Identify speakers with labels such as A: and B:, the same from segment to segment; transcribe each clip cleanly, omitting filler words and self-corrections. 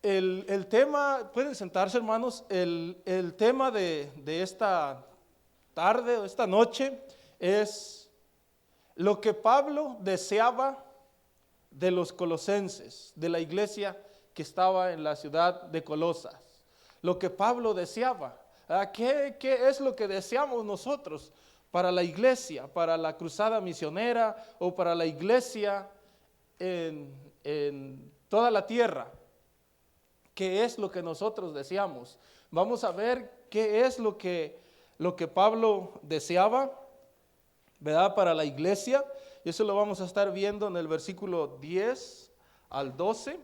A: El tema, pueden sentarse hermanos, el tema de esta tarde o esta noche es lo que Pablo deseaba de los colosenses, de la iglesia que estaba en la ciudad de Colosas. Lo que Pablo deseaba. ¿Qué es lo que deseamos nosotros para la iglesia, para la cruzada misionera o para la iglesia en toda la tierra? ¿Qué es lo que nosotros deseamos? Vamos a ver qué es lo que Pablo deseaba, ¿verdad? Para la iglesia. Y eso lo vamos a estar viendo en el versículo 10 al 12.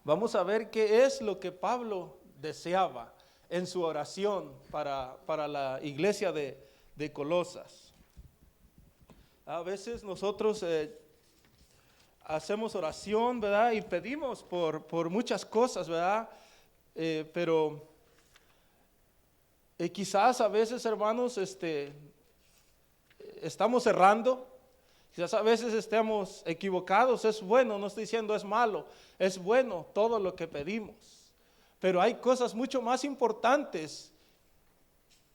A: Vamos a ver qué es lo que Pablo deseaba en su oración para la iglesia de Colosas. A veces nosotros hacemos oración, ¿verdad? Y pedimos por muchas cosas, ¿verdad? Pero quizás a veces, hermanos, estamos errando. Quizás a veces estemos equivocados. Es bueno, no estoy diciendo es malo. Es bueno todo lo que pedimos. Pero hay cosas mucho más importantes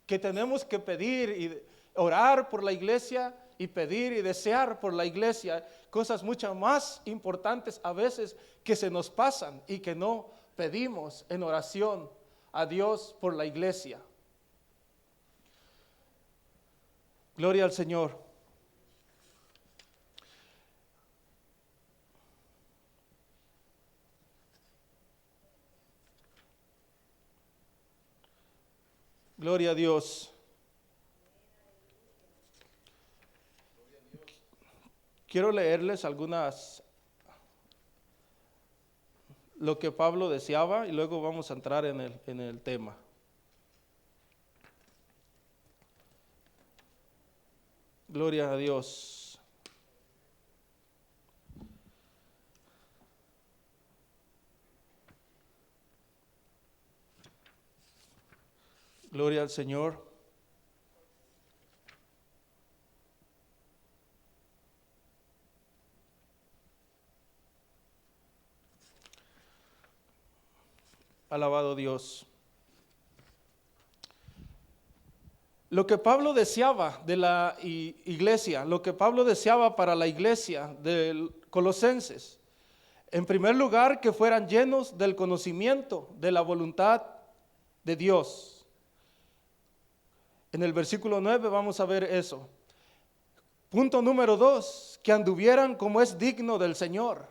A: que tenemos que pedir y orar por la iglesia y pedir y desear por la iglesia, cosas mucho más importantes a veces que se nos pasan y que no pedimos en oración a Dios por la iglesia. Gloria al Señor. Gloria a Dios. Quiero leerles lo que Pablo deseaba y luego vamos a entrar en el tema. Gloria a Dios. Gloria al Señor. Alabado Dios. Lo que Pablo deseaba de la iglesia, lo que Pablo deseaba para la iglesia de Colosenses, en primer lugar, que fueran llenos del conocimiento de la voluntad de Dios. En el versículo 9 vamos a ver eso. Punto número 2, que anduvieran como es digno del Señor.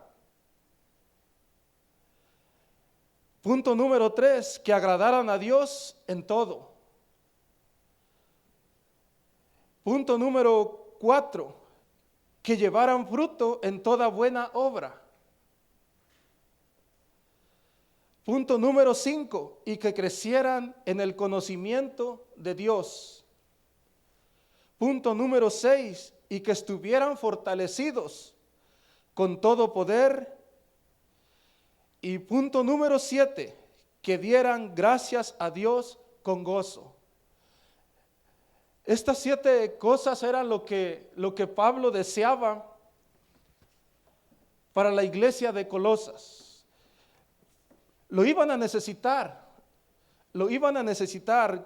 A: Punto número 3, que agradaran a Dios en todo. Punto número 4, que llevaran fruto en toda buena obra. Punto número 5, y que crecieran en el conocimiento de Dios. Punto número 6, y que estuvieran fortalecidos con todo poder. Y punto número 7, que dieran gracias a Dios con gozo. Estas 7 cosas eran lo que Pablo deseaba para la iglesia de Colosas. Lo iban a necesitar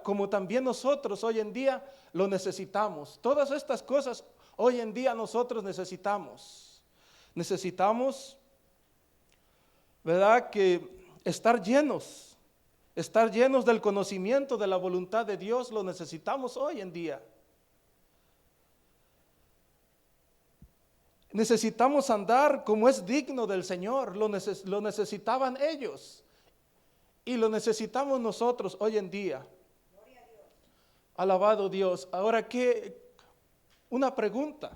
A: como también nosotros hoy en día lo necesitamos. Todas estas cosas hoy en día nosotros necesitamos. Necesitamos, ¿verdad?, que estar llenos del conocimiento de la voluntad de Dios, lo necesitamos hoy en día. Necesitamos andar como es digno del Señor, lo necesitaban ellos y lo necesitamos nosotros hoy en día. Alabado Dios. Ahora, una pregunta,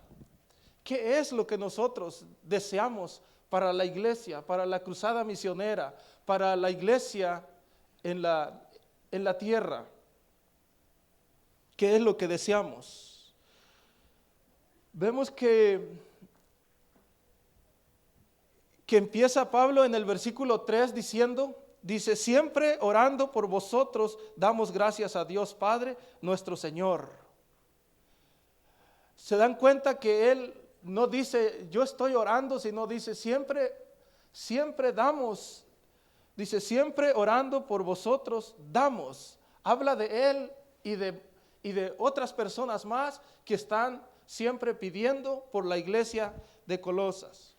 A: ¿qué es lo que nosotros deseamos para la iglesia, para la cruzada misionera, para la iglesia en la tierra? ¿Qué es lo que deseamos? Vemos que empieza Pablo en el versículo 3 dice, siempre orando por vosotros, damos gracias a Dios Padre, nuestro Señor. ¿Se dan cuenta que él no dice, yo estoy orando, sino dice, siempre damos Dice, siempre orando por vosotros damos. Habla de él y de otras personas más que están siempre pidiendo por la iglesia de Colosas.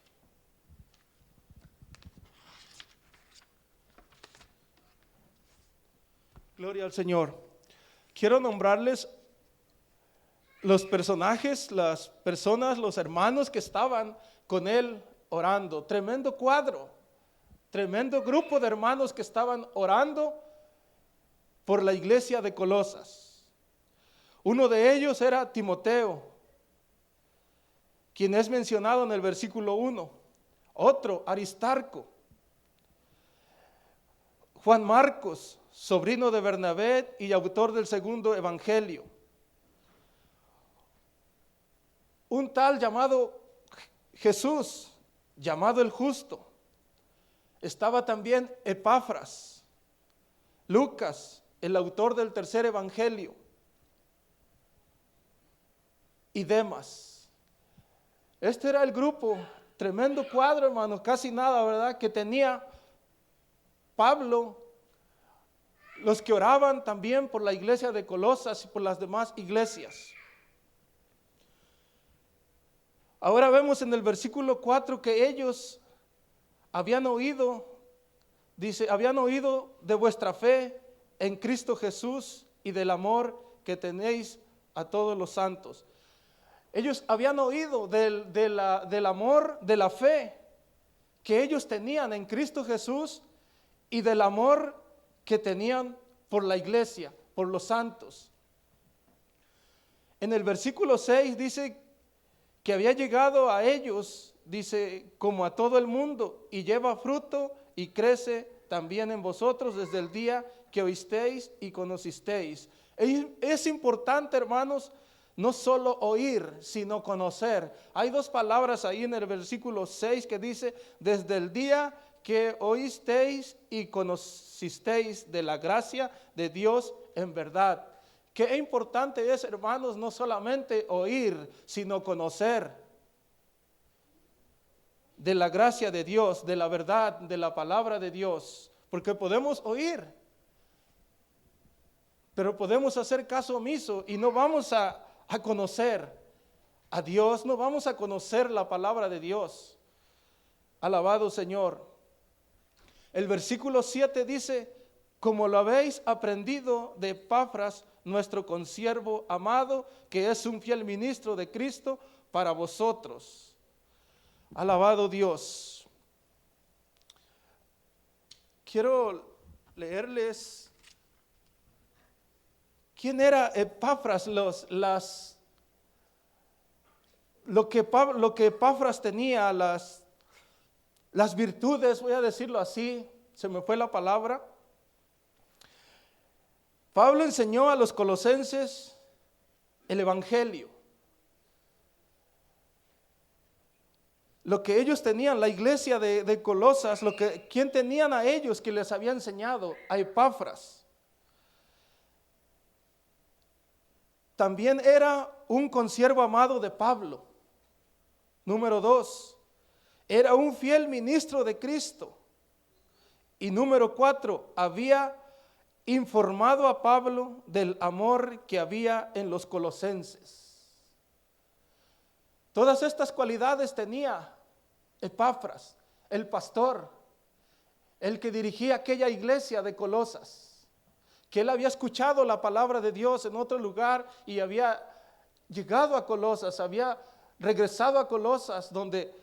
A: Gloria al Señor. Quiero nombrarles los personajes, las personas, los hermanos que estaban con él orando. Tremendo cuadro, tremendo grupo de hermanos que estaban orando por la iglesia de Colosas. Uno de ellos era Timoteo, quien es mencionado en el versículo 1. Otro, Aristarco. Juan Marcos, sobrino de Bernabé y autor del segundo evangelio. Un tal llamado Jesús, llamado el justo. Estaba también Epafras, Lucas, el autor del tercer evangelio, y Demas. Este era el grupo, tremendo cuadro, hermanos, casi nada, ¿verdad?, que tenía Pablo, los que oraban también por la iglesia de Colosas y por las demás iglesias. Ahora vemos en el versículo 4 que ellos habían oído, dice, habían oído de vuestra fe en Cristo Jesús y del amor que tenéis a todos los santos. Ellos habían oído del amor, de la fe que ellos tenían en Cristo Jesús y del amor que tenían por la iglesia, por los santos. En el versículo 6 dice que había llegado a ellos, dice, como a todo el mundo, y lleva fruto y crece también en vosotros desde el día que oísteis y conocisteis. Es importante, hermanos, no solo oír, sino conocer. Hay dos palabras ahí en el versículo 6 que dice, desde el día que oísteis y conocisteis de la gracia de Dios en verdad. Qué importante es, hermanos, no solamente oír, sino conocer de la gracia de Dios, de la verdad, de la palabra de Dios. Porque podemos oír, pero podemos hacer caso omiso y no vamos a conocer a Dios, no vamos a conocer la palabra de Dios. Alabado Señor. El versículo 7 dice, como lo habéis aprendido de Epafras, nuestro consiervo amado, que es un fiel ministro de Cristo para vosotros. Alabado Dios. Quiero leerles quién era Epafras, lo que Epafras tenía, las virtudes, voy a decirlo así, se me fue la palabra. Pablo enseñó a los colosenses el evangelio. Lo que ellos tenían, la iglesia de Colosas, ¿quién tenían a ellos que les había enseñado? A Epafras. También era un consiervo amado de Pablo. Número 2, era un fiel ministro de Cristo. Y número 4, había informado a Pablo del amor que había en los colosenses. Todas estas cualidades tenía Epafras, el pastor, el que dirigía aquella iglesia de Colosas, que él había escuchado la palabra de Dios en otro lugar y había llegado a Colosas, había regresado a Colosas, donde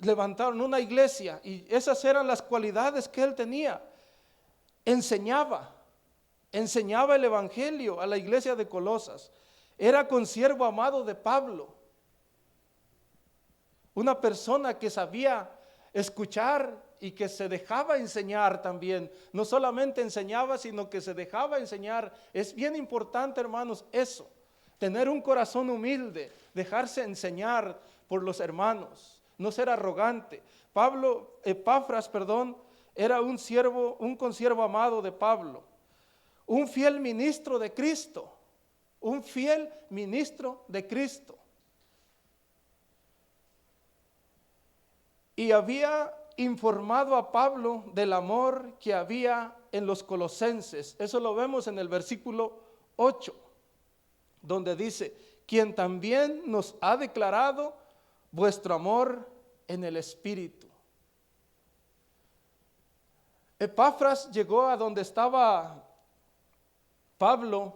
A: levantaron una iglesia y esas eran las cualidades que él tenía. Enseñaba el evangelio a la iglesia de Colosas. Era consiervo amado de Pablo. Una persona que sabía escuchar y que se dejaba enseñar también. No solamente enseñaba, sino que se dejaba enseñar. Es bien importante, hermanos, eso. Tener un corazón humilde, dejarse enseñar por los hermanos, no ser arrogante. Epafras, era un consiervo amado de Pablo, un fiel ministro de Cristo, un fiel ministro de Cristo. Y había informado a Pablo del amor que había en los colosenses. Eso lo vemos en el versículo 8, donde dice, quien también nos ha declarado vuestro amor en el Espíritu. Epafras llegó a donde estaba Pablo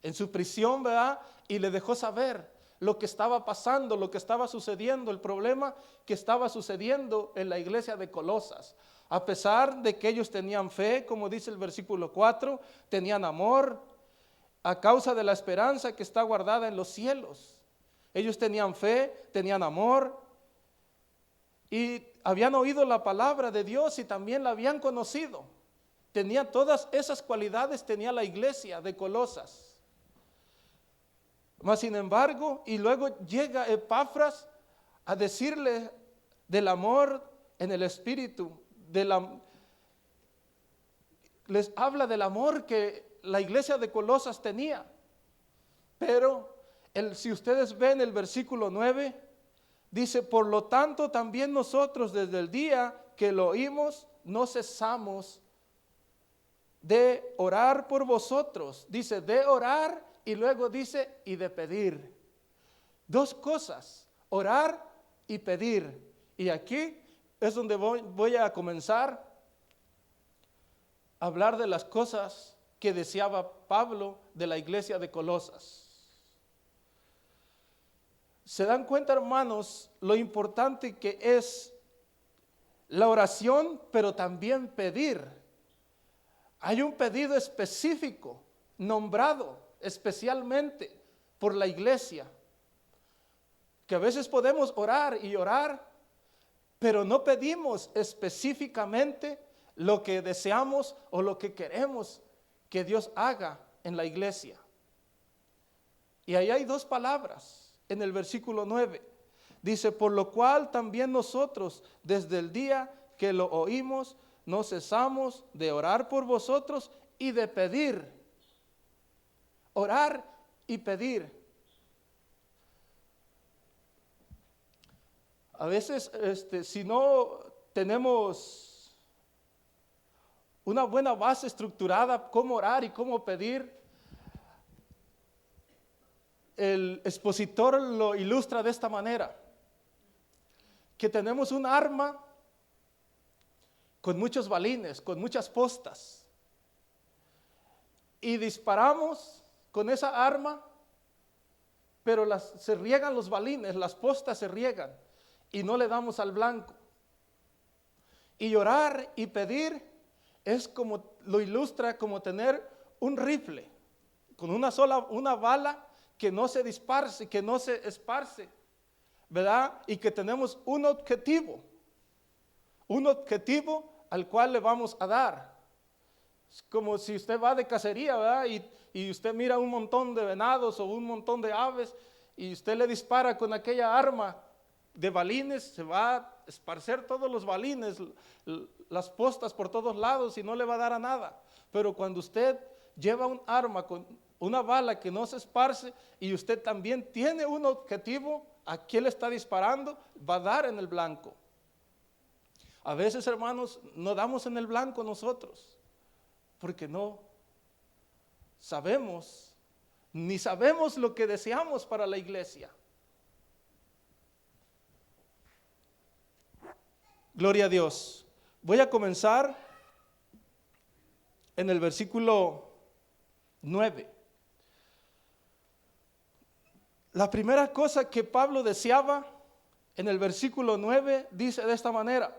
A: en su prisión, ¿verdad? Y le dejó saber lo que estaba pasando, lo que estaba sucediendo, el problema que estaba sucediendo en la iglesia de Colosas. A pesar de que ellos tenían fe, como dice el versículo 4, tenían amor a causa de la esperanza que está guardada en los cielos. Ellos tenían fe, tenían amor y habían oído la palabra de Dios y también la habían conocido. Tenía todas esas cualidades, tenía la iglesia de Colosas. Mas sin embargo, y luego llega Epafras a decirle del amor en el Espíritu, les habla del amor que la iglesia de Colosas tenía. Pero si ustedes ven el versículo 9, dice, por lo tanto también nosotros desde el día que lo oímos, no cesamos de orar por vosotros. Dice, de orar y luego dice, y de pedir. Dos cosas, orar y pedir. Y aquí es donde voy a comenzar a hablar de las cosas que deseaba Pablo de la iglesia de Colosas. ¿Se dan cuenta, hermanos, lo importante que es la oración, pero también pedir? Hay un pedido específico, nombrado especialmente por la iglesia, que a veces podemos orar y orar, pero no pedimos específicamente lo que deseamos o lo que queremos que Dios haga en la iglesia. Y ahí hay dos palabras en el versículo 9. Dice, por lo cual también nosotros desde el día que lo oímos, no cesamos de orar por vosotros y de pedir. Orar y pedir. A veces, si no tenemos una buena base estructurada, cómo orar y cómo pedir, el expositor lo ilustra de esta manera, que tenemos un arma con muchos balines, con muchas postas, y disparamos con esa arma, pero se riegan los balines, las postas se riegan y no le damos al blanco. Y orar y pedir es como, lo ilustra como tener un rifle con una bala que no se disparce, que no se esparce, ¿verdad? Y que tenemos un objetivo al cual le vamos a dar. Es como si usted va de cacería, ¿verdad? Y usted mira un montón de venados o un montón de aves y usted le dispara con aquella arma de balines, se va a esparcer todos los balines, las postas por todos lados y no le va a dar a nada. Pero cuando usted lleva un arma con una bala que no se esparce y usted también tiene un objetivo a quién le está disparando, va a dar en el blanco. A veces, hermanos, no damos en el blanco nosotros, porque no sabemos, ni sabemos lo que deseamos para la iglesia. Gloria a Dios. Voy a comenzar en el versículo 9. La primera cosa que Pablo deseaba en el versículo 9 dice de esta manera.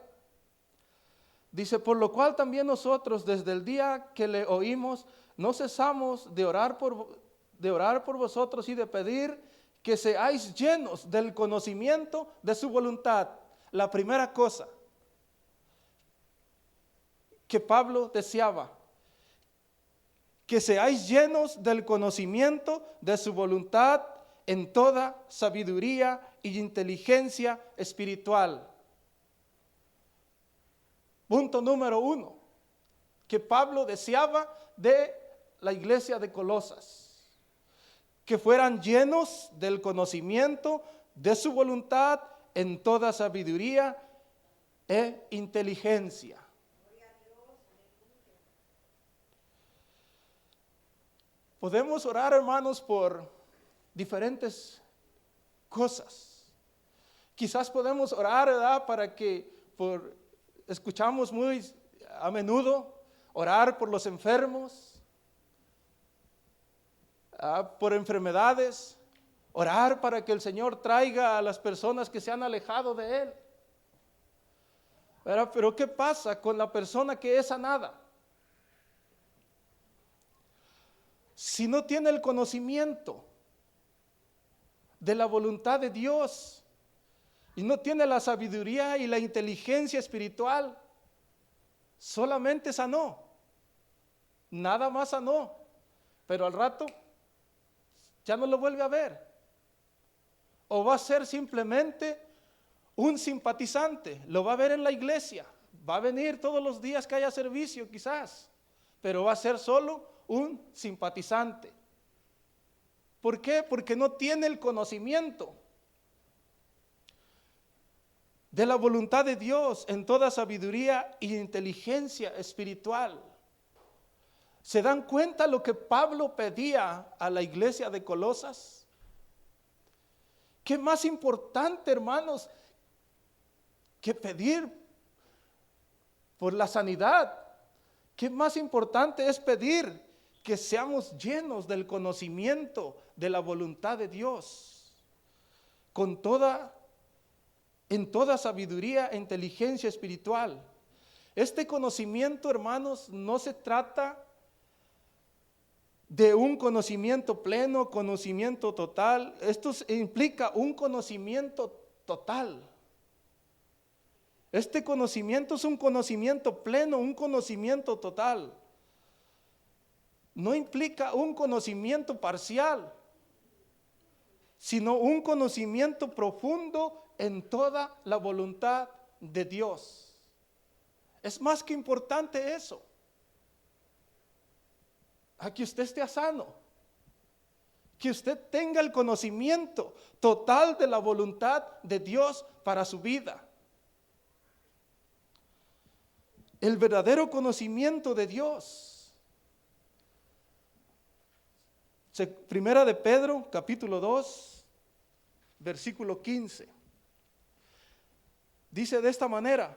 A: Dice, por lo cual también nosotros desde el día que le oímos no cesamos de orar por vosotros y de pedir que seáis llenos del conocimiento de su voluntad. La primera cosa que Pablo deseaba, que seáis llenos del conocimiento de su voluntad en toda sabiduría y inteligencia espiritual. Punto número 1, que Pablo deseaba de la iglesia de Colosas, que fueran llenos del conocimiento de su voluntad en toda sabiduría e inteligencia. Podemos orar, hermanos, por diferentes cosas. Quizás podemos orar, ¿verdad? Para que escuchamos muy a menudo orar por los enfermos, por enfermedades, orar para que el Señor traiga a las personas que se han alejado de Él. ¿Verdad? Pero ¿qué pasa con la persona que es sanada? Si no tiene el conocimiento de la voluntad de Dios y no tiene la sabiduría y la inteligencia espiritual, solamente sanó, nada más sanó, pero al rato ya no lo vuelve a ver. O va a ser simplemente un simpatizante, lo va a ver en la iglesia, va a venir todos los días que haya servicio quizás, pero va a ser solo un simpatizante. ¿Por qué? Porque no tiene el conocimiento de la voluntad de Dios en toda sabiduría y inteligencia espiritual. ¿Se dan cuenta lo que Pablo pedía a la iglesia de Colosas? ¿Qué más importante, hermanos, que pedir por la sanidad? ¿Qué más importante es pedir que seamos llenos del conocimiento de la voluntad de Dios, en toda sabiduría e inteligencia espiritual? Este conocimiento, hermanos, no se trata de un conocimiento pleno, conocimiento total. Esto implica un conocimiento total. Este conocimiento es un conocimiento pleno, un conocimiento total. No implica un conocimiento parcial, sino un conocimiento profundo en toda la voluntad de Dios. Es más que importante eso, a que usted esté sano, que usted tenga el conocimiento total de la voluntad de Dios para su vida. El verdadero conocimiento de Dios. Primera de Pedro, capítulo 2, versículo 15. Dice de esta manera: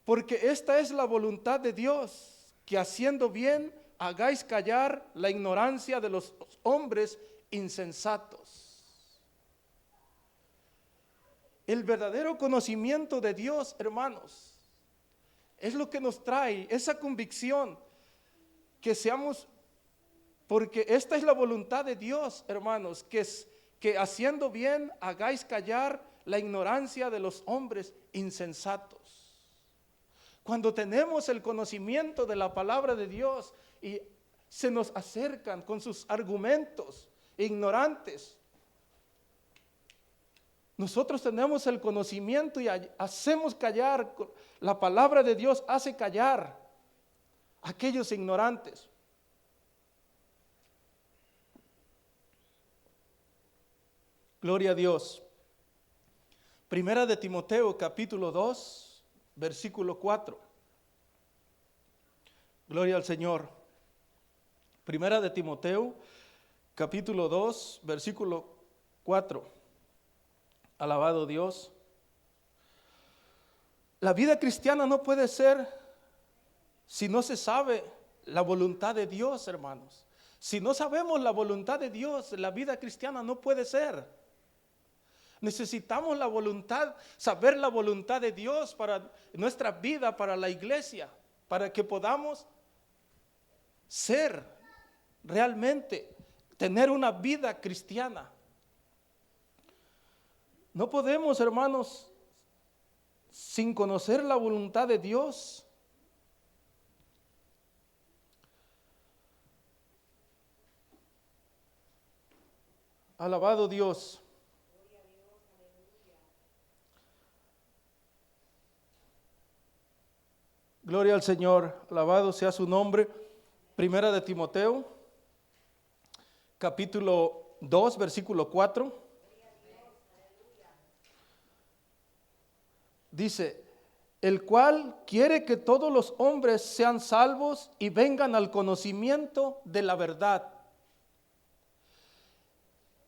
A: porque esta es la voluntad de Dios, que haciendo bien hagáis callar la ignorancia de los hombres insensatos. El verdadero conocimiento de Dios, hermanos, es lo que nos trae esa convicción que seamos, porque esta es la voluntad de Dios, hermanos, que haciendo bien hagáis callar la ignorancia de los hombres insensatos. Cuando tenemos el conocimiento de la palabra de Dios y se nos acercan con sus argumentos ignorantes, nosotros tenemos el conocimiento y hacemos callar. La palabra de Dios hace callar a aquellos ignorantes. Gloria a Dios. Primera de Timoteo, capítulo 2, versículo 4. Gloria al Señor. Primera de Timoteo, capítulo 2, versículo 4. Alabado Dios. La vida cristiana no puede ser si no se sabe la voluntad de Dios, hermanos. Si no sabemos la voluntad de Dios, la vida cristiana no puede ser. Necesitamos la voluntad, saber la voluntad de Dios para nuestra vida, para la iglesia, para que podamos ser realmente, tener una vida cristiana. No podemos, hermanos, sin conocer la voluntad de Dios. Alabado Dios. Gloria al Señor, alabado sea su nombre. Primera de Timoteo, capítulo 2, versículo 4. Dice: el cual quiere que todos los hombres sean salvos y vengan al conocimiento de la verdad.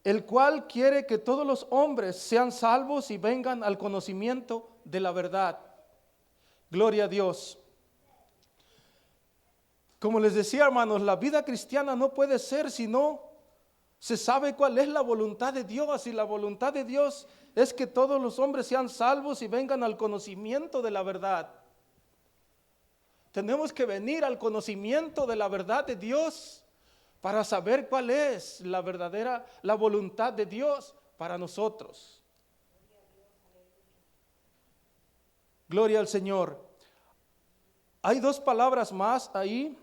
A: El cual quiere que todos los hombres sean salvos y vengan al conocimiento de la verdad. Gloria a Dios. Como les decía, hermanos, la vida cristiana no puede ser si no se sabe cuál es la voluntad de Dios. Y la voluntad de Dios es que todos los hombres sean salvos y vengan al conocimiento de la verdad. Tenemos que venir al conocimiento de la verdad de Dios para saber cuál es la voluntad de Dios para nosotros. Gloria al Señor. Hay dos palabras más ahí.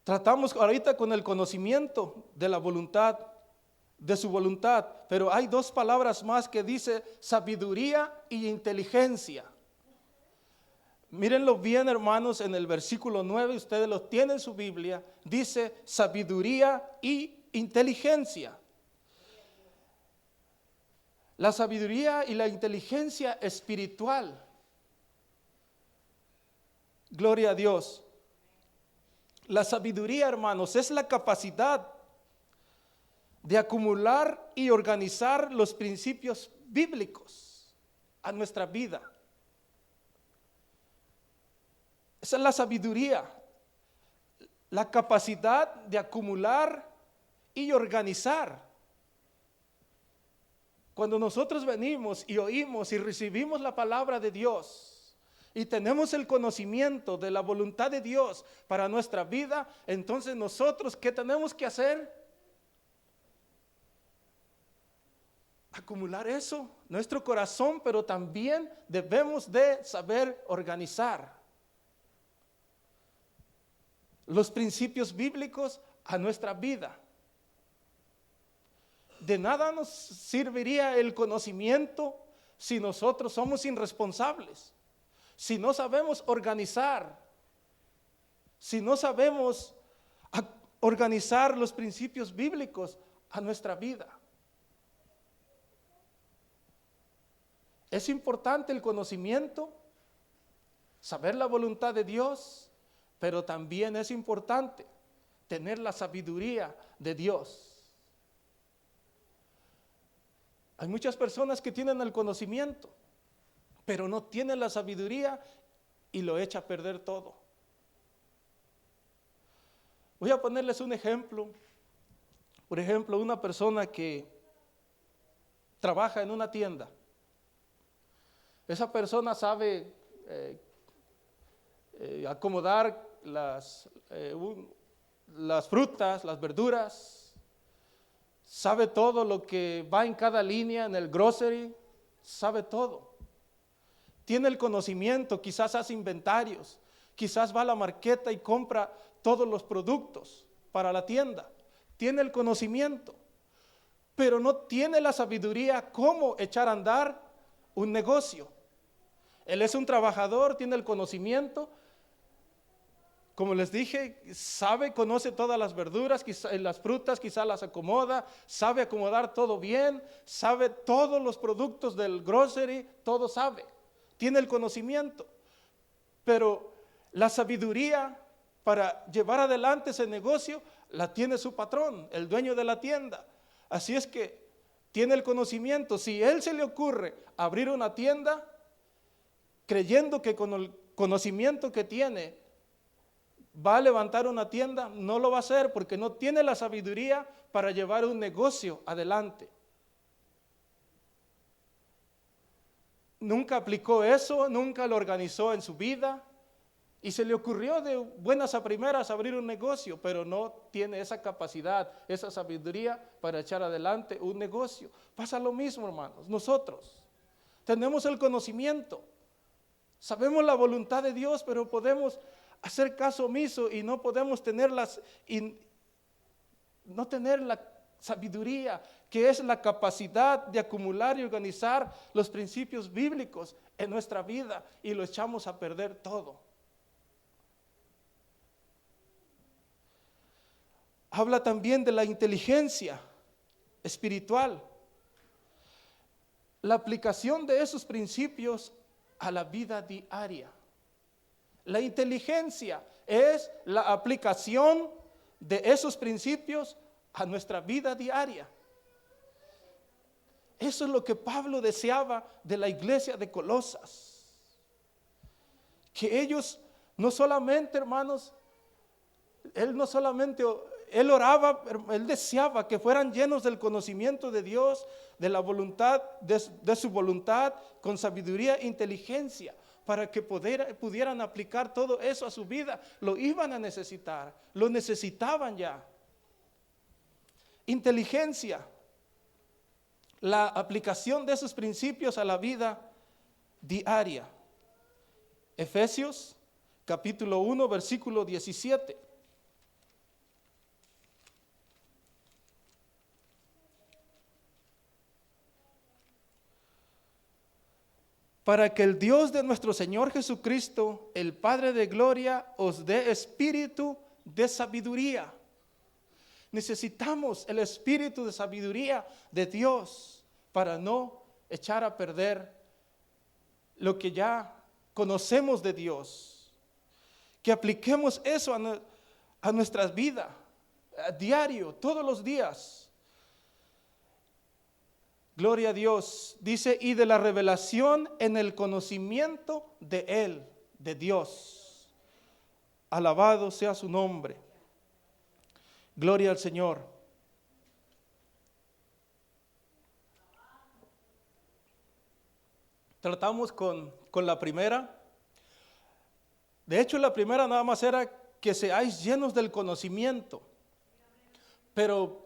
A: Tratamos ahorita con el conocimiento de la voluntad, de su voluntad, pero hay dos palabras más que dice sabiduría y inteligencia. Mírenlo bien, hermanos, en el versículo 9, ustedes lo tienen en su Biblia, dice sabiduría y inteligencia. La sabiduría y la inteligencia espiritual. Gloria a Dios. La sabiduría, hermanos, es la capacidad de acumular y organizar los principios bíblicos a nuestra vida. Esa es la sabiduría, la capacidad de acumular y organizar. Cuando nosotros venimos y oímos y recibimos la palabra de Dios y tenemos el conocimiento de la voluntad de Dios para nuestra vida, entonces nosotros, ¿qué tenemos que hacer? Acumular eso, nuestro corazón, pero también debemos de saber organizar los principios bíblicos a nuestra vida. De nada nos serviría el conocimiento si nosotros somos irresponsables, si no sabemos organizar, si no sabemos organizar los principios bíblicos a nuestra vida. Es importante el conocimiento, saber la voluntad de Dios, pero también es importante tener la sabiduría de Dios. Hay muchas personas que tienen el conocimiento, pero no tienen la sabiduría y lo echa a perder todo. Voy a ponerles un ejemplo. Por ejemplo, una persona que trabaja en una tienda. Esa persona sabe acomodar las frutas, las verduras, sabe todo lo que va en cada línea en el grocery, sabe todo. Tiene el conocimiento, quizás hace inventarios, quizás va a la marqueta y compra todos los productos para la tienda. Tiene el conocimiento, pero no tiene la sabiduría cómo echar a andar un negocio. Él es un trabajador, tiene el conocimiento. Como les dije, conoce todas las verduras, las frutas, quizás las acomoda, sabe acomodar todo bien, sabe todos los productos del grocery, todo sabe, tiene el conocimiento. Pero la sabiduría para llevar adelante ese negocio la tiene su patrón, el dueño de la tienda. Así es que tiene el conocimiento. Si él se le ocurre abrir una tienda, creyendo que con el conocimiento que tiene va a levantar una tienda, no lo va a hacer porque no tiene la sabiduría para llevar un negocio adelante. Nunca aplicó eso, nunca lo organizó en su vida y se le ocurrió de buenas a primeras abrir un negocio, pero no tiene esa capacidad, esa sabiduría para echar adelante un negocio. Pasa lo mismo, hermanos. Nosotros tenemos el conocimiento, sabemos la voluntad de Dios, pero podemos hacer caso omiso y no podemos tener no tener la sabiduría, que es la capacidad de acumular y organizar los principios bíblicos en nuestra vida, y lo echamos a perder todo. Habla también de la inteligencia espiritual. la aplicación de esos principios a la vida diaria. La inteligencia es la aplicación de esos principios a nuestra vida diaria. Eso es lo que Pablo deseaba de la iglesia de Colosas. Que ellos no solamente, hermanos, él oraba, él deseaba que fueran llenos del conocimiento de Dios, de la voluntad, de su voluntad, con sabiduría e inteligencia, para que pudieran aplicar todo eso a su vida. Lo iban a necesitar, lo necesitaban ya. Inteligencia, la aplicación de esos principios a la vida diaria. Efesios capítulo 1, versículo 17. Para que el Dios de nuestro Señor Jesucristo, el Padre de gloria, os dé espíritu de sabiduría. Necesitamos el espíritu de sabiduría de Dios para no echar a perder lo que ya conocemos de Dios. Que apliquemos eso a nuestras vidas, a diario, todos los días. Gloria a Dios. Dice, y de la revelación en el conocimiento de Él, de Dios. Alabado sea su nombre. Gloria al Señor. Tratamos con la primera. De hecho, la primera nada más era que seáis llenos del conocimiento. Pero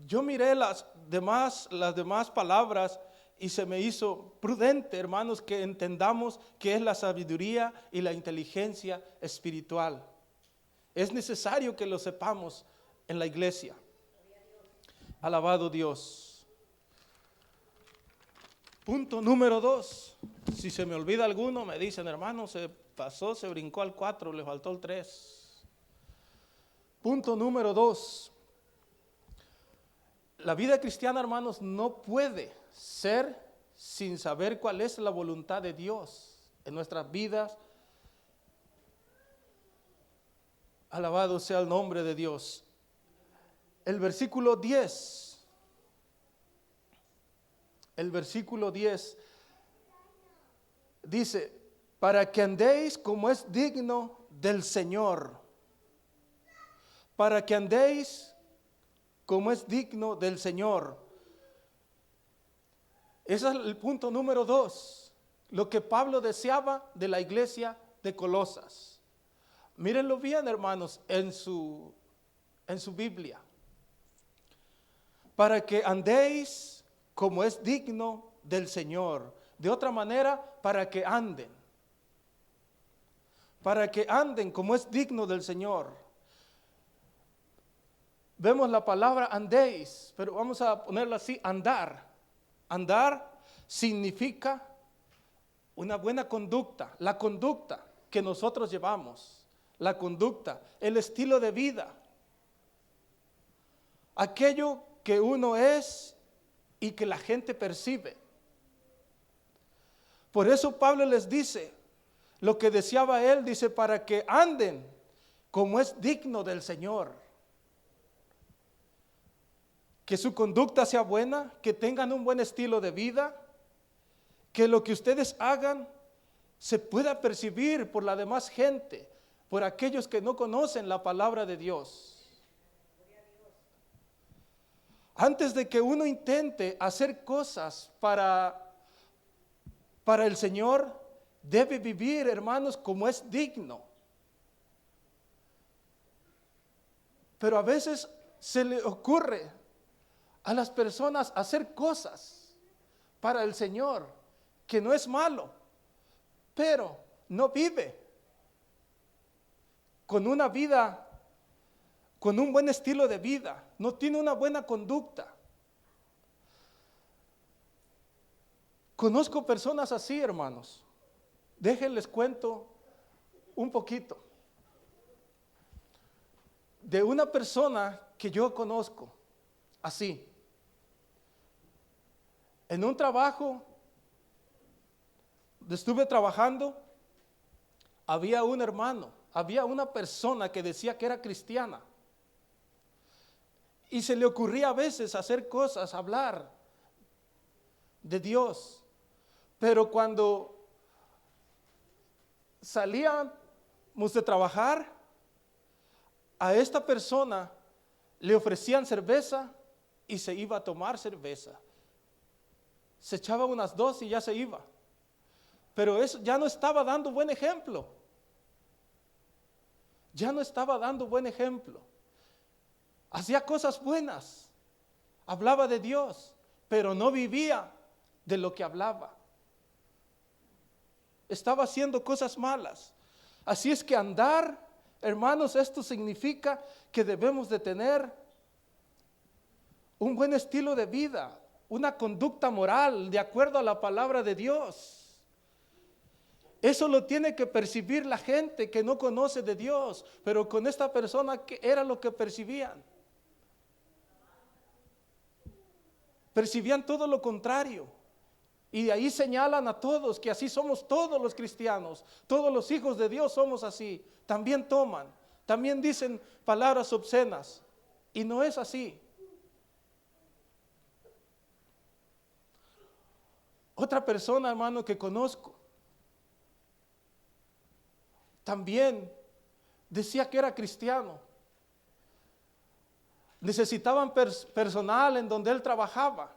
A: yo miré las demás palabras y se me hizo prudente, hermanos, que entendamos qué es la sabiduría y la inteligencia espiritual. Es necesario que lo sepamos en la iglesia. Alabado Dios. Punto número 2. Si se me olvida alguno, me dicen, hermano, se pasó, se brincó al 4, le faltó el 3. Punto número 2. La vida cristiana, hermanos, no puede ser sin saber cuál es la voluntad de Dios en nuestras vidas. Alabado sea el nombre de Dios. El versículo 10. El versículo 10 dice, para que andéis como es digno del Señor. Para que andéis como es digno del Señor. Ese es el punto número 2. Lo que Pablo deseaba de la iglesia de Colosas. Mírenlo bien, hermanos, en su Biblia. Para que andéis como es digno del Señor. De otra manera, para que anden. Para que anden como es digno del Señor. Vemos la palabra andéis, pero vamos a ponerla así, andar. Andar significa una buena conducta, la conducta que nosotros llevamos, la conducta, el estilo de vida, aquello que uno es y que la gente percibe. Por eso Pablo les dice, lo que deseaba él, dice, para que anden como es digno del Señor. Que su conducta sea buena, que tengan un buen estilo de vida, que lo que ustedes hagan se pueda percibir por la demás gente, por aquellos que no conocen la palabra de Dios. Antes de que uno intente hacer cosas para el Señor, debe vivir, hermanos, como es digno. Pero a veces se le ocurre a las personas hacer cosas para el Señor, que no es malo, pero no vive con una vida, con un buen estilo de vida, no tiene una buena conducta. Conozco personas así, hermanos. Déjenles cuento un poquito de una persona que yo conozco así. En un trabajo, estuve trabajando, había un hermano, había una persona que decía que era cristiana. Y se le ocurría a veces hacer cosas, hablar de Dios. Pero cuando salíamos de trabajar, a esta persona le ofrecían cerveza y se iba a tomar cerveza. Se echaba unas 2 y ya se iba. Pero eso ya no estaba dando buen ejemplo. Ya no estaba dando buen ejemplo. Hacía cosas buenas, hablaba de Dios, pero no vivía de lo que hablaba. Estaba haciendo cosas malas. Así es que andar, hermanos, esto significa que debemos de tener un buen estilo de vida, una conducta moral de acuerdo a la palabra de Dios. Eso lo tiene que percibir la gente que no conoce de Dios, pero con esta persona que era lo que percibían. Percibían todo lo contrario. Y de ahí señalan a todos que así somos todos los cristianos, todos los hijos de Dios somos así. También toman, también dicen palabras obscenas. Y no es así. Otra persona, hermano, que conozco, también decía que era cristiano. Necesitaban personal en donde él trabajaba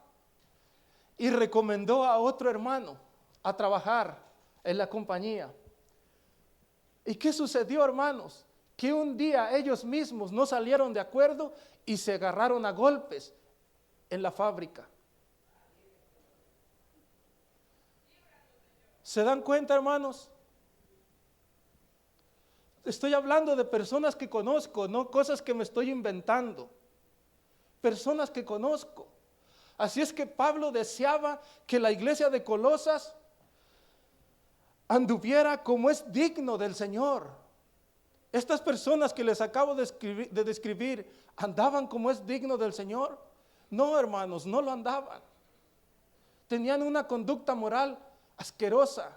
A: y recomendó a otro hermano a trabajar en la compañía. ¿Y qué sucedió, hermanos? Que un día ellos mismos no salieron de acuerdo y se agarraron a golpes en la fábrica. ¿Se dan cuenta, hermanos? Estoy hablando de personas que conozco, no cosas que me estoy inventando. Personas que conozco. Así es que Pablo deseaba que la iglesia de Colosas anduviera como es digno del Señor. Estas personas que les acabo de describir, ¿andaban como es digno del Señor? No, hermanos, no lo andaban. Tenían una conducta moral asquerosa.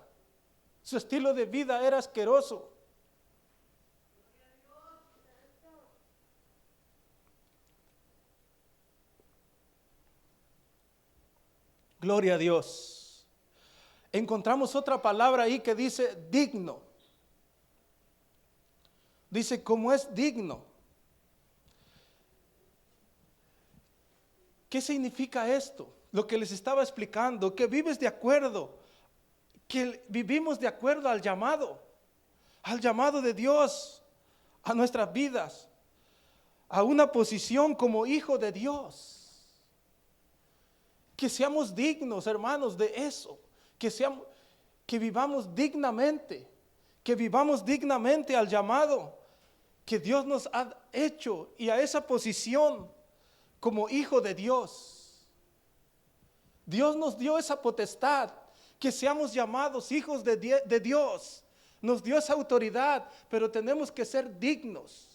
A: Su estilo de vida era asqueroso. Gloria a Dios. Encontramos otra palabra ahí que dice digno. Dice cómo es digno. ¿Qué significa esto? Lo que les estaba explicando, que vives de acuerdo, que vivimos de acuerdo al llamado de Dios a nuestras vidas, a una posición como hijo de Dios. Que seamos dignos, hermanos, de eso, que vivamos dignamente, al llamado que Dios nos ha hecho y a esa posición como hijo de Dios. Dios nos dio esa potestad, que seamos llamados hijos de Dios. Nos dio esa autoridad, pero tenemos que ser dignos.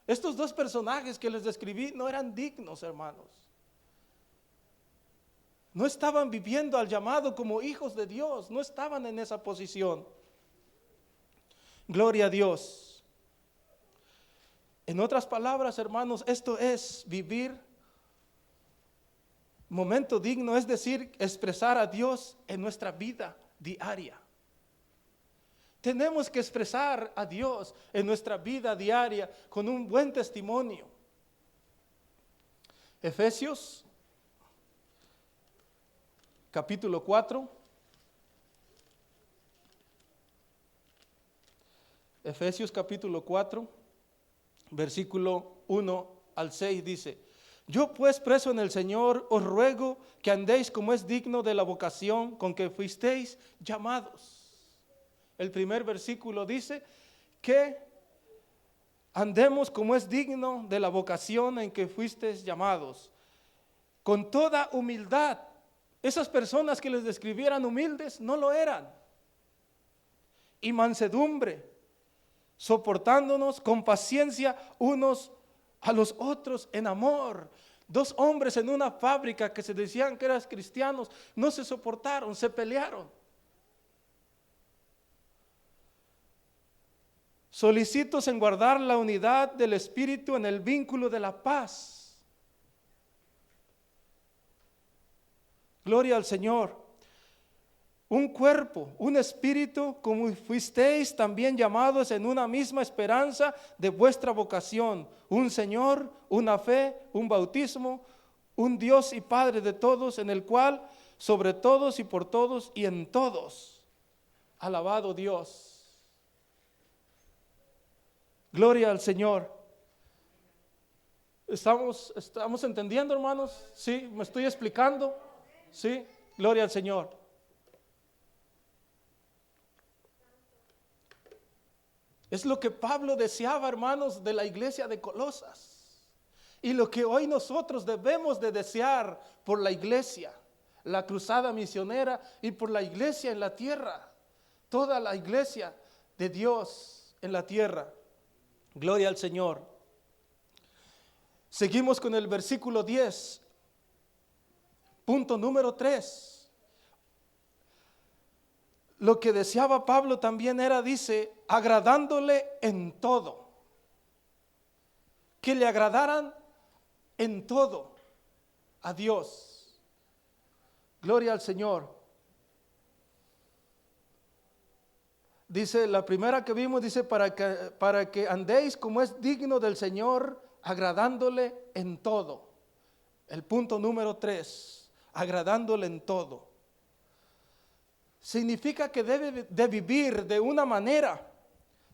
A: Estos dos personajes que les describí no eran dignos, hermanos. No estaban viviendo al llamado como hijos de Dios, no estaban en esa posición. Gloria a Dios. En otras palabras, hermanos, esto es vivir momento digno, es decir, expresar a Dios en nuestra vida diaria. Tenemos que expresar a Dios en nuestra vida diaria con un buen testimonio. Efesios capítulo 4. Efesios capítulo 4, versículo 1 al 6 dice: yo pues preso en el Señor os ruego que andéis como es digno de la vocación con que fuisteis llamados. El primer versículo dice que andemos como es digno de la vocación en que fuisteis llamados, con toda humildad. Esas personas que les describieran humildes no lo eran. Y mansedumbre, soportándonos con paciencia unos a los otros en amor. Dos hombres en una fábrica que se decían que eran cristianos, no se soportaron, se pelearon. Solícitos en guardar la unidad del Espíritu en el vínculo de la paz. Gloria al Señor. Un cuerpo, un espíritu, como fuisteis también llamados en una misma esperanza de vuestra vocación. Un Señor, una fe, un bautismo, un Dios y Padre de todos, en el cual, sobre todos y por todos y en todos, alabado Dios. Gloria al Señor. ¿Estamos entendiendo, hermanos? ¿Sí? ¿Me estoy explicando? ¿Sí? Gloria al Señor. Es lo que Pablo deseaba, hermanos, de la iglesia de Colosas. Y lo que hoy nosotros debemos de desear por la iglesia, la cruzada misionera y por la iglesia en la tierra. Toda la iglesia de Dios en la tierra. Gloria al Señor. Seguimos con el versículo 10. Punto número 3. Lo que deseaba Pablo también era, dice, agradándole en todo. Que le agradaran en todo a Dios. Gloria al Señor. Dice, la primera que vimos, dice, para que andéis como es digno del Señor, agradándole en todo. El punto número 3, agradándole en todo. Significa que debe de vivir de una manera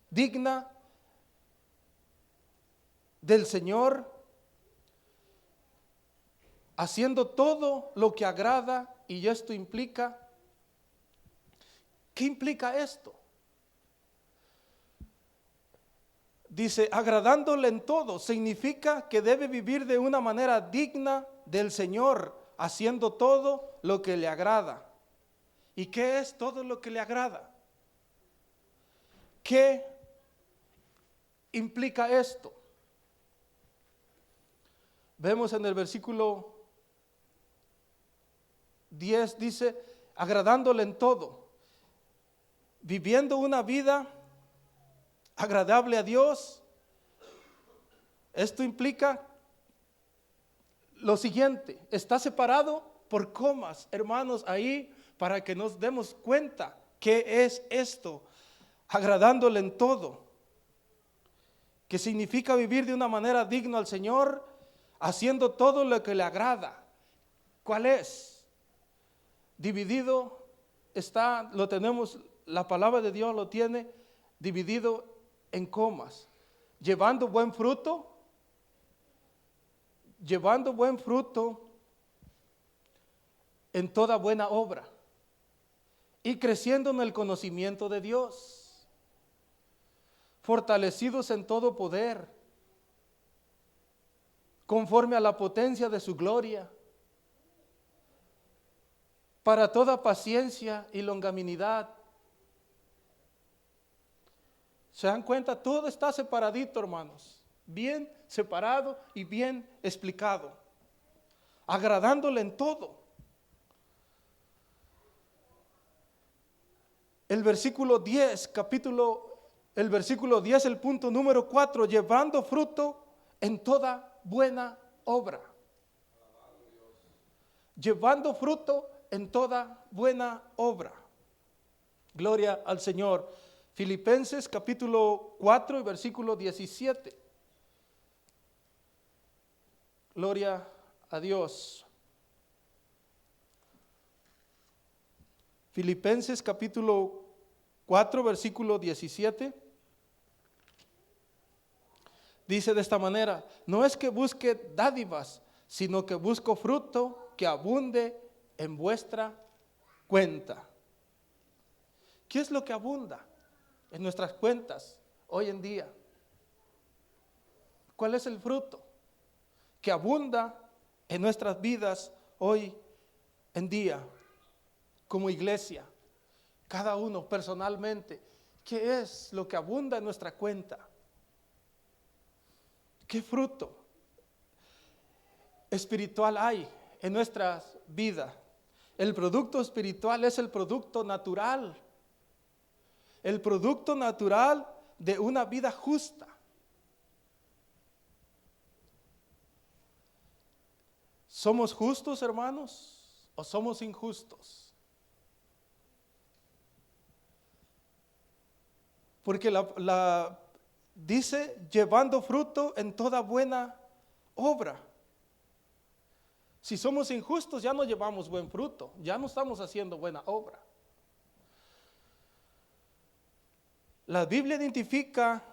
A: digna del Señor, haciendo todo lo que agrada. Y esto implica, ¿qué implica esto? Dice, agradándole en todo, significa que debe vivir de una manera digna del Señor, haciendo todo lo que le agrada. ¿Y qué es todo lo que le agrada? ¿Qué implica esto? Vemos en el versículo 10, dice, agradándole en todo, viviendo una vida agradable a Dios. Esto implica lo siguiente, está separado por comas, hermanos, ahí, para que nos demos cuenta qué es esto, agradándole en todo, que significa vivir de una manera digna al Señor, haciendo todo lo que le agrada. ¿Cuál es? Dividido está, lo tenemos, la palabra de Dios lo tiene dividido en comas, llevando buen fruto en toda buena obra y creciendo en el conocimiento de Dios, fortalecidos en todo poder, conforme a la potencia de su gloria, para toda paciencia y longanimidad. ¿Se dan cuenta? Todo está separadito, hermanos, bien separado y bien explicado, agradándole en todo. El versículo 10, el versículo 10, el punto número 4, llevando fruto en toda buena obra. Llevando fruto en toda buena obra. Gloria al Señor. Filipenses capítulo 4 y versículo 17. Gloria a Dios. Filipenses capítulo 4 versículo 17. Dice de esta manera, no es que busque dádivas, sino que busco fruto que abunde en vuestra cuenta. ¿Qué es lo que abunda en nuestras cuentas hoy en día? ¿Cuál es el fruto que abunda en nuestras vidas hoy en día como iglesia? Cada uno personalmente, ¿qué es lo que abunda en nuestra cuenta? ¿Qué fruto? espiritual hay en nuestra vida. El producto espiritual es el producto natural. El producto natural de una vida justa. ¿Somos justos, hermanos, o somos injustos? Porque dice, llevando fruto en toda buena obra. Si somos injustos, ya no llevamos buen fruto, ya no estamos haciendo buena obra. La Biblia identifica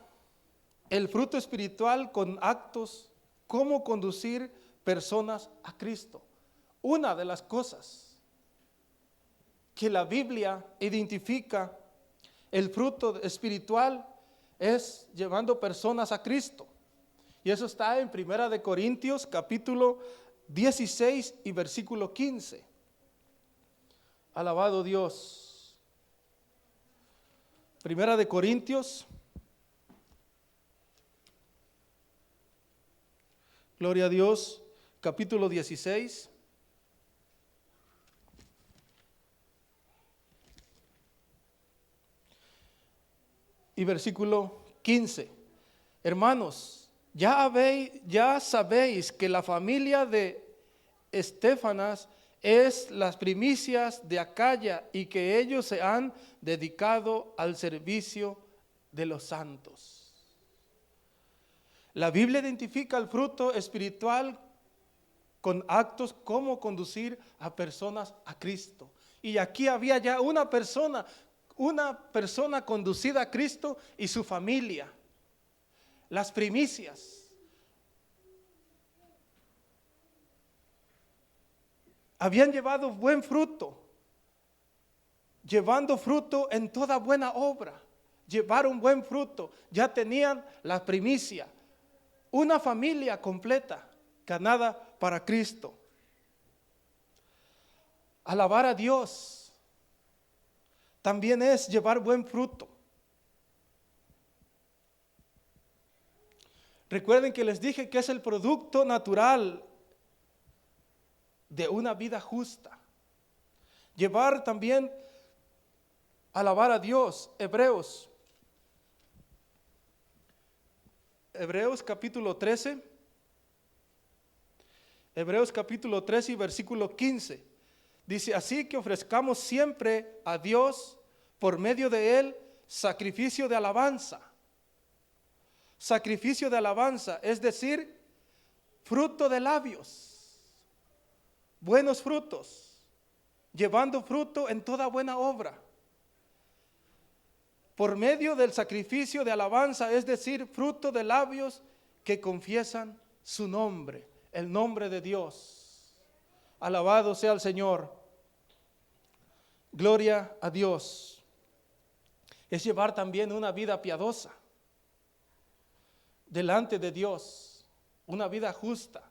A: el fruto espiritual con actos, cómo conducir personas a Cristo. Una de las cosas que la Biblia identifica el fruto espiritual es llevando personas a Cristo. Y eso está en 1 Corintios capítulo 16 y versículo 15. Alabado Dios. 1 Corintios, gloria a Dios, capítulo 16. Y versículo 15. Hermanos, ya sabéis que la familia de Estéfanas es las primicias de Acaya y que ellos se han dedicado al servicio de los santos. La Biblia identifica el fruto espiritual con actos como conducir a personas a Cristo. Y aquí había ya una persona conducida a Cristo y su familia. Las primicias. Habían llevado buen fruto, llevando fruto en toda buena obra. Llevaron buen fruto, ya tenían la primicia. Una familia completa, ganada para Cristo. Alabar a Dios también es llevar buen fruto. Recuerden que les dije que es el producto natural de una vida justa. Llevar también, alabar a Dios. Hebreos capítulo 13. Hebreos capítulo 13 y versículo 15. Dice, así que ofrezcamos siempre a Dios por medio de Él sacrificio de alabanza. Sacrificio de alabanza, es decir, fruto de labios. Buenos frutos, llevando fruto en toda buena obra. Por medio del sacrificio de alabanza, es decir, fruto de labios que confiesan su nombre, el nombre de Dios. Alabado sea el Señor. Gloria a Dios. Es llevar también una vida piadosa delante de Dios, una vida justa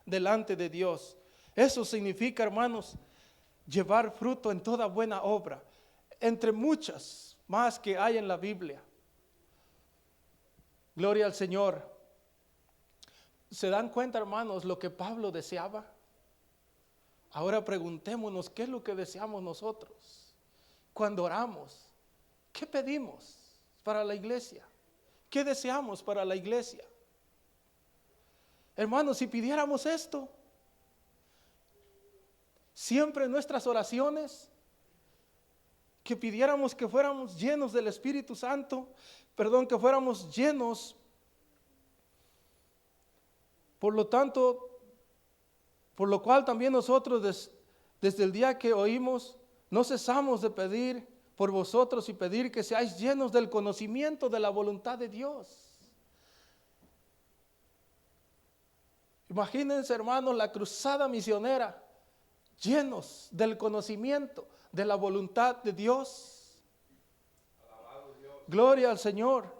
A: delante de Dios. Eso significa, hermanos, llevar fruto en toda buena obra, entre muchas más que hay en la Biblia. Gloria al Señor. ¿Se dan cuenta, hermanos, lo que Pablo deseaba? Ahora preguntémonos, ¿qué es lo que deseamos nosotros? Cuando oramos, ¿qué pedimos para la iglesia? ¿Qué deseamos para la iglesia? Hermanos, si pidiéramos esto, siempre en nuestras oraciones, que pidiéramos que fuéramos llenos del Espíritu Santo, que fuéramos llenos, por lo cual también nosotros desde el día que oímos, no cesamos de pedir por vosotros y pedir que seáis llenos del conocimiento de la voluntad de Dios. Imagínense, hermanos, la cruzada misionera, llenos del conocimiento de la voluntad de Dios. Gloria al Señor.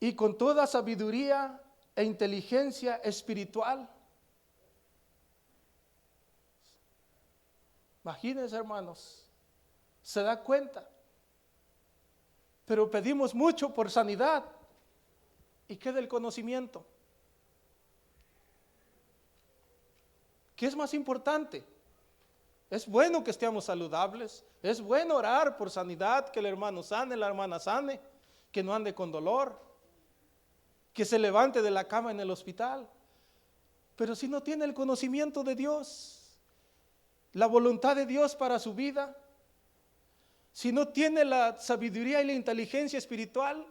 A: Y con toda sabiduría e inteligencia espiritual. Imagínense, hermanos, se da cuenta. Pero pedimos mucho por sanidad ¿Y qué del conocimiento? ¿Qué es más importante? Es bueno que estemos saludables, es bueno orar por sanidad, que el hermano sane, la hermana sane, que no ande con dolor, que se levante de la cama en el hospital. Pero si no tiene el conocimiento de Dios, la voluntad de Dios para su vida, si no tiene la sabiduría y la inteligencia espiritual,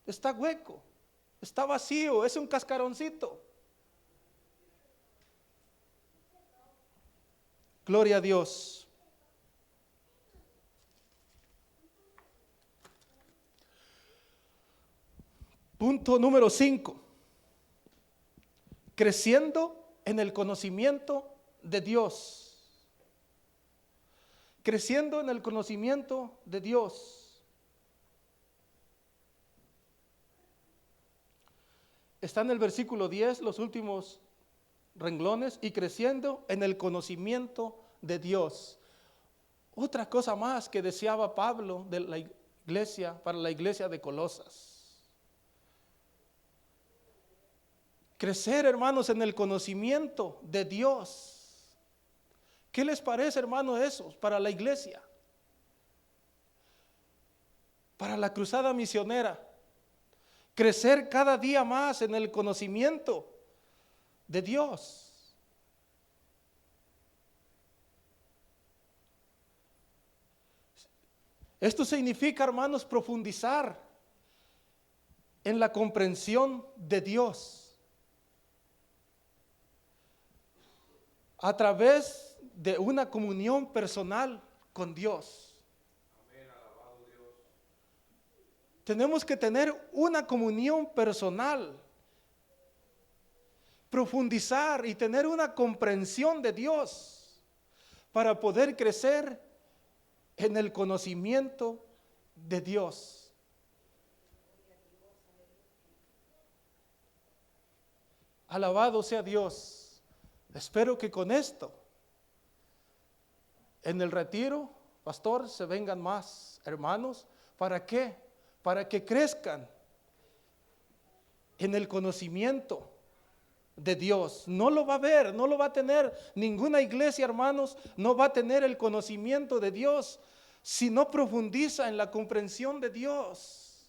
A: está hueco, está vacío, es un cascaroncito. Gloria a Dios. Punto número 5. Creciendo en el conocimiento de Dios. Creciendo en el conocimiento de Dios. Está en el versículo 10, los últimos renglones, y creciendo en el conocimiento de Dios. Otra cosa más que deseaba Pablo de la iglesia, para la iglesia de Colosas. Crecer, hermanos, en el conocimiento de Dios. ¿Qué les parece, hermanos, eso para la iglesia? Para la cruzada misionera. Crecer cada día más en el conocimiento de Dios. Esto significa, hermanos, profundizar en la comprensión de Dios a través de una comunión personal con Dios.
B: Amén, alabado Dios.
A: Tenemos que tener una comunión personal, profundizar y tener una comprensión de Dios para poder crecer en el conocimiento de Dios. Alabado sea Dios. Espero que con esto, en el retiro, pastor, se vengan más hermanos. ¿Para qué? Para que crezcan en el conocimiento de Dios. No lo va a ver, no lo va a tener ninguna iglesia, hermanos, no va a tener el conocimiento de Dios si no profundiza en la comprensión de Dios.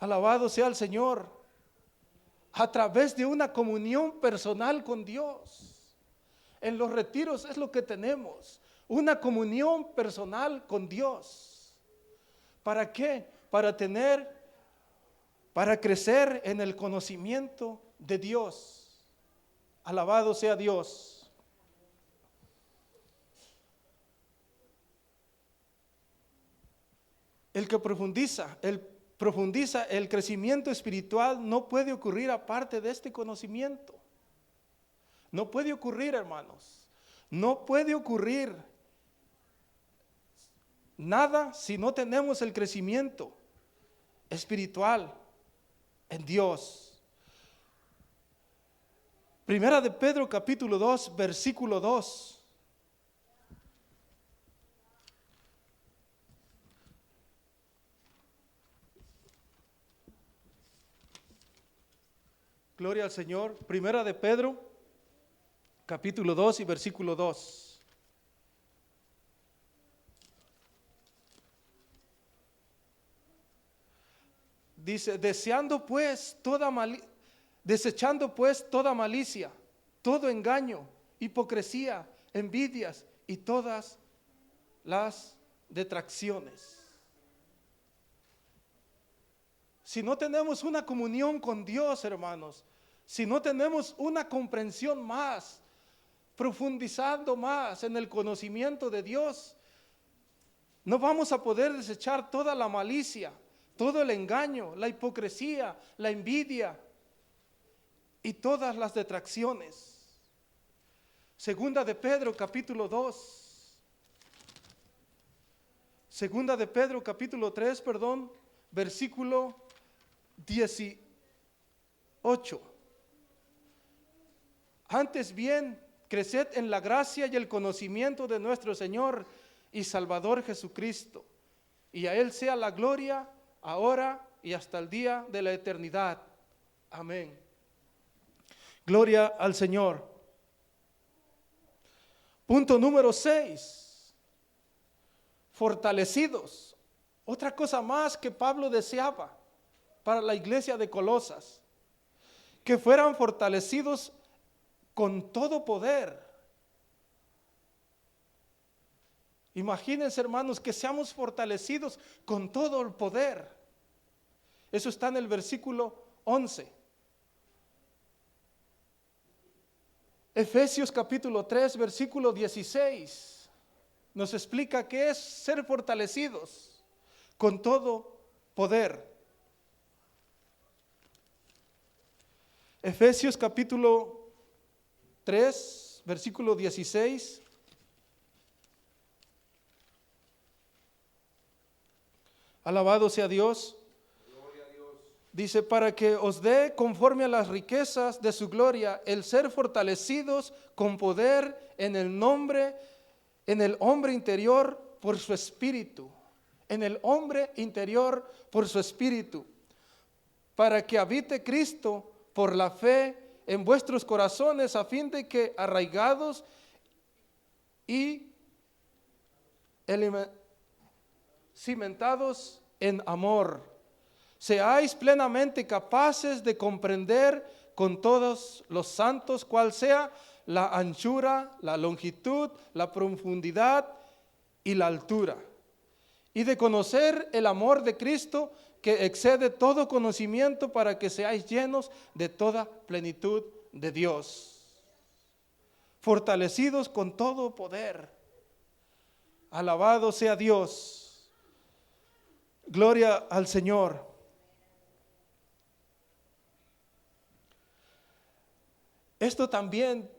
A: Alabado sea el Señor. A través de una comunión personal con Dios. En los retiros es lo que tenemos, una comunión personal con Dios. ¿Para qué? Para crecer en el conocimiento de Dios. Alabado sea Dios. El que profundiza el crecimiento espiritual no puede ocurrir aparte de este conocimiento. No puede ocurrir, hermanos. No puede ocurrir nada si no tenemos el crecimiento espiritual en Dios. Primera de Pedro capítulo 2, versículo 2. Gloria al Señor. Primera de Pedro, capítulo 2 y versículo 2. Dice, desechando pues toda malicia, todo engaño, hipocresía, envidias y todas las detracciones. Si no tenemos una comunión con Dios, hermanos, si no tenemos una comprensión más, profundizando más en el conocimiento de Dios, no vamos a poder desechar toda la malicia, todo el engaño, la hipocresía, la envidia y todas las detracciones. Segunda de Pedro capítulo 2. Segunda de Pedro capítulo 3, versículo 18. Antes bien, creced en la gracia y el conocimiento de nuestro Señor y Salvador Jesucristo. y a Él sea la gloria ahora y hasta el día de la eternidad. Amén. Gloria al Señor. Punto número 6. Fortalecidos. Otra cosa más que Pablo deseaba para la iglesia de Colosas, que fueran fortalecidos con todo poder. Imagínense, hermanos, que seamos fortalecidos con todo el poder. Eso está en el versículo 11. Efesios capítulo 3, versículo 16, nos explica qué es ser fortalecidos con todo poder. Efesios capítulo 3, versículo 16. Alabado sea Dios.
B: Gloria a Dios.
A: Dice, para que os dé conforme a las riquezas de su gloria, el ser fortalecidos con poder en el hombre interior por su espíritu. En el hombre interior por su espíritu. Para que habite Cristo por la fe en vuestros corazones, a fin de que arraigados y cimentados en amor, seáis plenamente capaces de comprender con todos los santos cuál sea la anchura, la longitud, la profundidad y la altura, y de conocer el amor de Cristo que excede todo conocimiento, para que seáis llenos de toda plenitud de Dios, fortalecidos con todo poder. Alabado sea Dios. Gloria al Señor. Esto también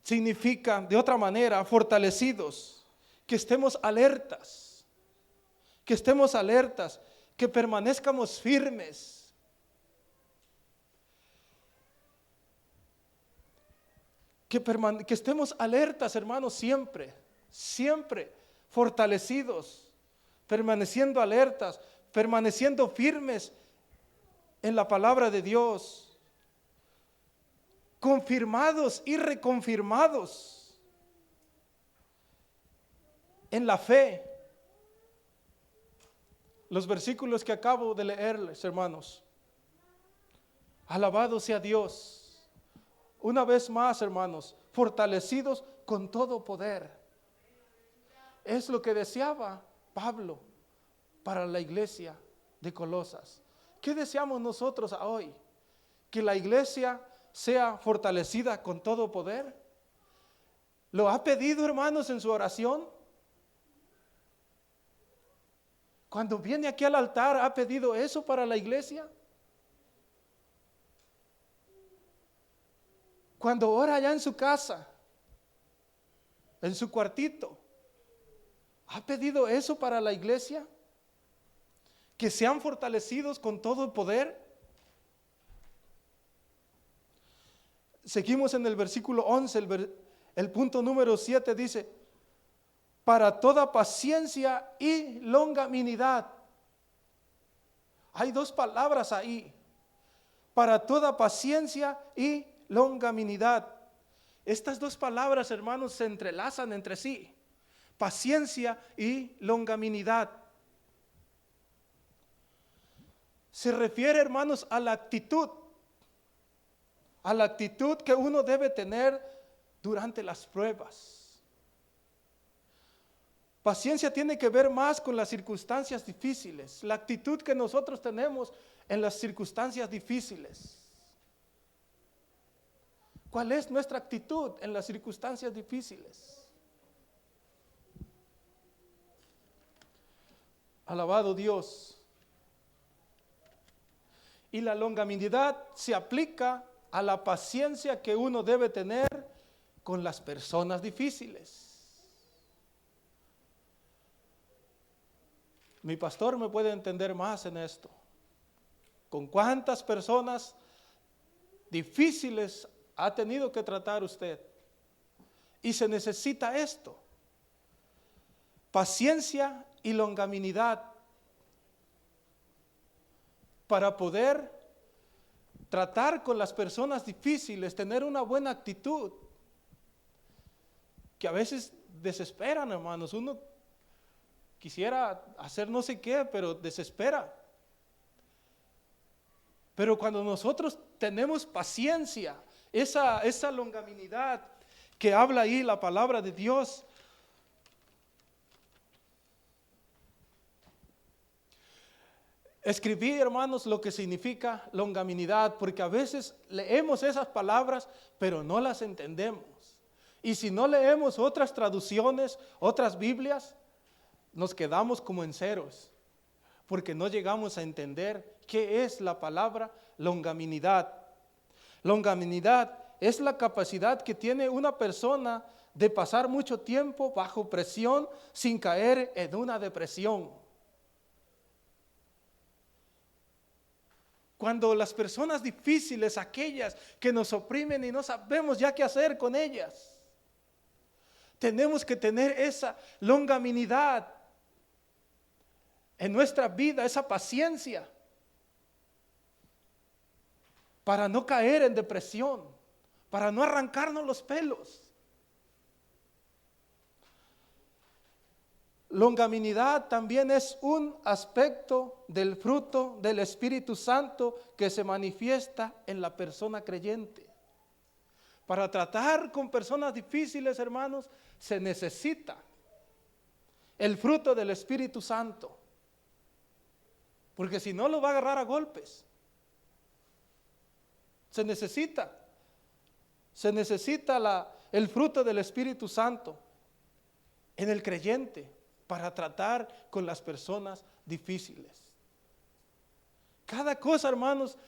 A: significa, de otra manera, fortalecidos, que estemos alertas, que permanezcamos firmes. Que estemos alertas, hermanos, siempre fortalecidos, permaneciendo alertas, permaneciendo firmes en la palabra de Dios, confirmados y reconfirmados en la fe. Los versículos que acabo de leerles, hermanos, alabado sea Dios. Una vez más, hermanos, fortalecidos con todo poder. Es lo que deseaba Pablo para la iglesia de Colosas. ¿Qué deseamos nosotros hoy? Que la iglesia sea fortalecida con todo poder. ¿Lo ha pedido, hermanos, en su oración? Cuando viene aquí al altar, ¿ha pedido eso para la iglesia? Cuando ora allá en su casa, en su cuartito, ¿ha pedido eso para la iglesia? Que sean fortalecidos con todo el poder. Seguimos en el versículo 11, el punto número 7 dice, para toda paciencia y longanimidad. Hay dos palabras ahí, para toda paciencia y longanimidad. Estas dos palabras, hermanos, se entrelazan entre sí, paciencia y longanimidad. Se refiere, hermanos, a la actitud que uno debe tener durante las pruebas. Paciencia tiene que ver más con las circunstancias difíciles, la actitud que nosotros tenemos en las circunstancias difíciles. ¿Cuál es nuestra actitud en las circunstancias difíciles? Alabado Dios. Y la longanimidad se aplica a la paciencia que uno debe tener con las personas difíciles. Mi pastor me puede entender más en esto. ¿Con cuántas personas difíciles ha tenido que tratar usted? Y se necesita esto: paciencia y longanimidad para poder tratar con las personas difíciles, tener una buena actitud, que a veces desesperan, hermanos. Uno quisiera hacer no sé qué, pero desespera. Pero cuando nosotros tenemos paciencia, esa longanimidad que habla ahí la palabra de Dios, escribí, hermanos, lo que significa longanimidad, porque a veces leemos esas palabras, pero no las entendemos. Y si no leemos otras traducciones, otras Biblias, nos quedamos como en ceros, porque no llegamos a entender qué es la palabra longanimidad. Longanimidad es la capacidad que tiene una persona de pasar mucho tiempo bajo presión sin caer en una depresión. Cuando las personas difíciles, aquellas que nos oprimen y no sabemos ya qué hacer con ellas, tenemos que tener esa longanimidad en nuestra vida, esa paciencia, para no caer en depresión, para no arrancarnos los pelos. Longanimidad también es un aspecto del fruto del Espíritu Santo que se manifiesta en la persona creyente. Para tratar con personas difíciles, hermanos, se necesita el fruto del Espíritu Santo, porque si no lo va a agarrar a golpes. Se necesita el fruto del Espíritu Santo en el creyente para tratar con las personas difíciles. Cada cosa, hermanos,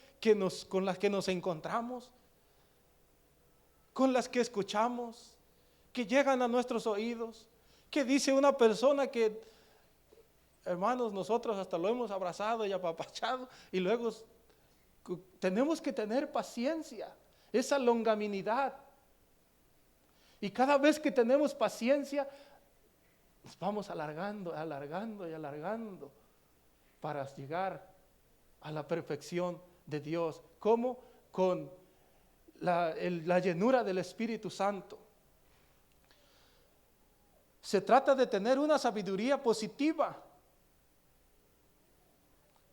A: con las que nos encontramos, con las que escuchamos, que llegan a nuestros oídos, que dice una persona que, hermanos, nosotros hasta lo hemos abrazado y apapachado, y luego tenemos que tener paciencia, esa longanimidad. Y cada vez que tenemos paciencia, nos vamos alargando para llegar a la perfección de Dios. ¿Cómo? Con la llenura del Espíritu Santo. Se trata de tener una sabiduría positiva,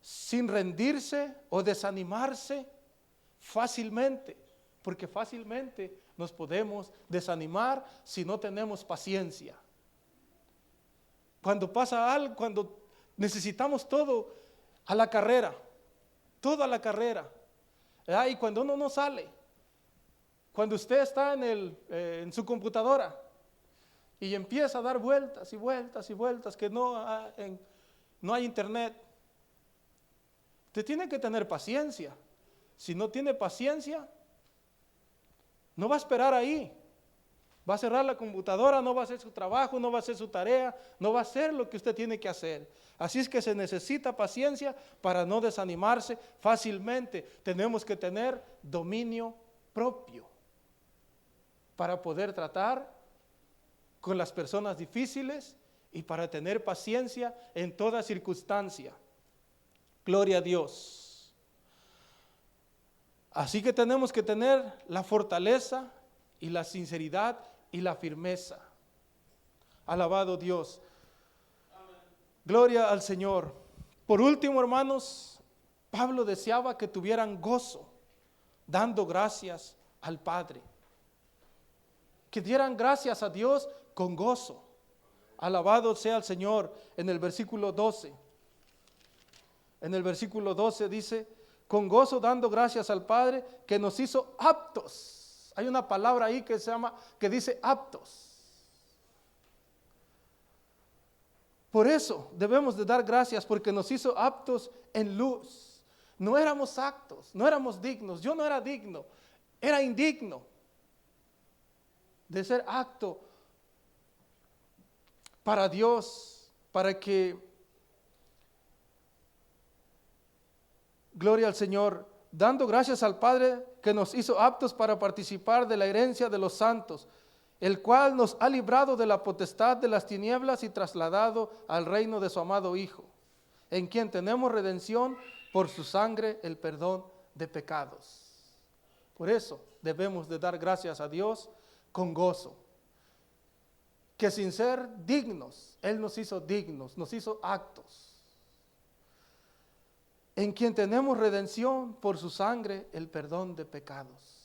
A: sin rendirse o desanimarse fácilmente, porque fácilmente nos podemos desanimar si no tenemos paciencia. Cuando pasa algo, cuando necesitamos todo a la carrera, todo a la carrera, y cuando uno no sale, cuando usted está en su computadora y empieza a dar vueltas y vueltas y vueltas, que no hay internet, usted tiene que tener paciencia. Si no tiene paciencia, no va a esperar ahí. Va a cerrar la computadora, no va a hacer su trabajo, no va a hacer su tarea, no va a hacer lo que usted tiene que hacer. Así es que se necesita paciencia para no desanimarse fácilmente. Tenemos que tener dominio propio para poder tratar con las personas difíciles y para tener paciencia en toda circunstancia. Gloria a Dios. Así que tenemos que tener la fortaleza y la sinceridad y la firmeza. Alabado Dios. Amén. Gloria al Señor. Por último, hermanos, Pablo deseaba que tuvieran gozo, dando gracias al Padre. Que dieran gracias a Dios con gozo. Alabado sea el Señor. En el versículo 12. En el versículo 12 dice: con gozo dando gracias al Padre que nos hizo aptos. Hay una palabra ahí que dice aptos. Por eso debemos de dar gracias, porque nos hizo aptos en luz. No éramos aptos, no éramos dignos. Yo no era digno, era indigno de ser apto para Dios, para que, gloria al Señor, dando gracias al Padre que nos hizo aptos para participar de la herencia de los santos el cual nos ha librado de la potestad de las tinieblas y trasladado al reino de su amado Hijo, en quien tenemos redención por su sangre, el perdón de pecados. Por eso debemos de dar gracias a Dios con gozo, que sin ser dignos, Él nos hizo dignos, nos hizo aptos, en quien tenemos redención por su sangre, el perdón de pecados.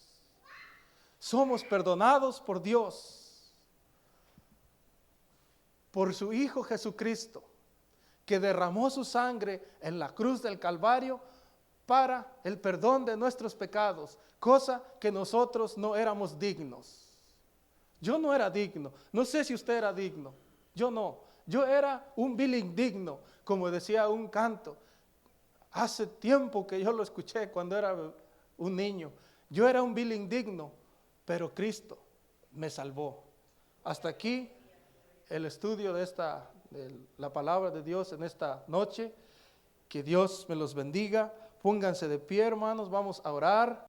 A: Somos perdonados por Dios, por su Hijo Jesucristo, que derramó su sangre en la cruz del Calvario para el perdón de nuestros pecados, cosa que nosotros no éramos dignos. Yo no era digno, no sé si usted era digno, yo no, yo era un vil indigno, como decía un canto. Hace tiempo que yo lo escuché cuando era un niño. Yo era un vil indigno, pero Cristo me salvó. Hasta aquí el estudio de la palabra de Dios en esta noche. Que Dios me los bendiga. Pónganse de pie, hermanos, vamos a orar.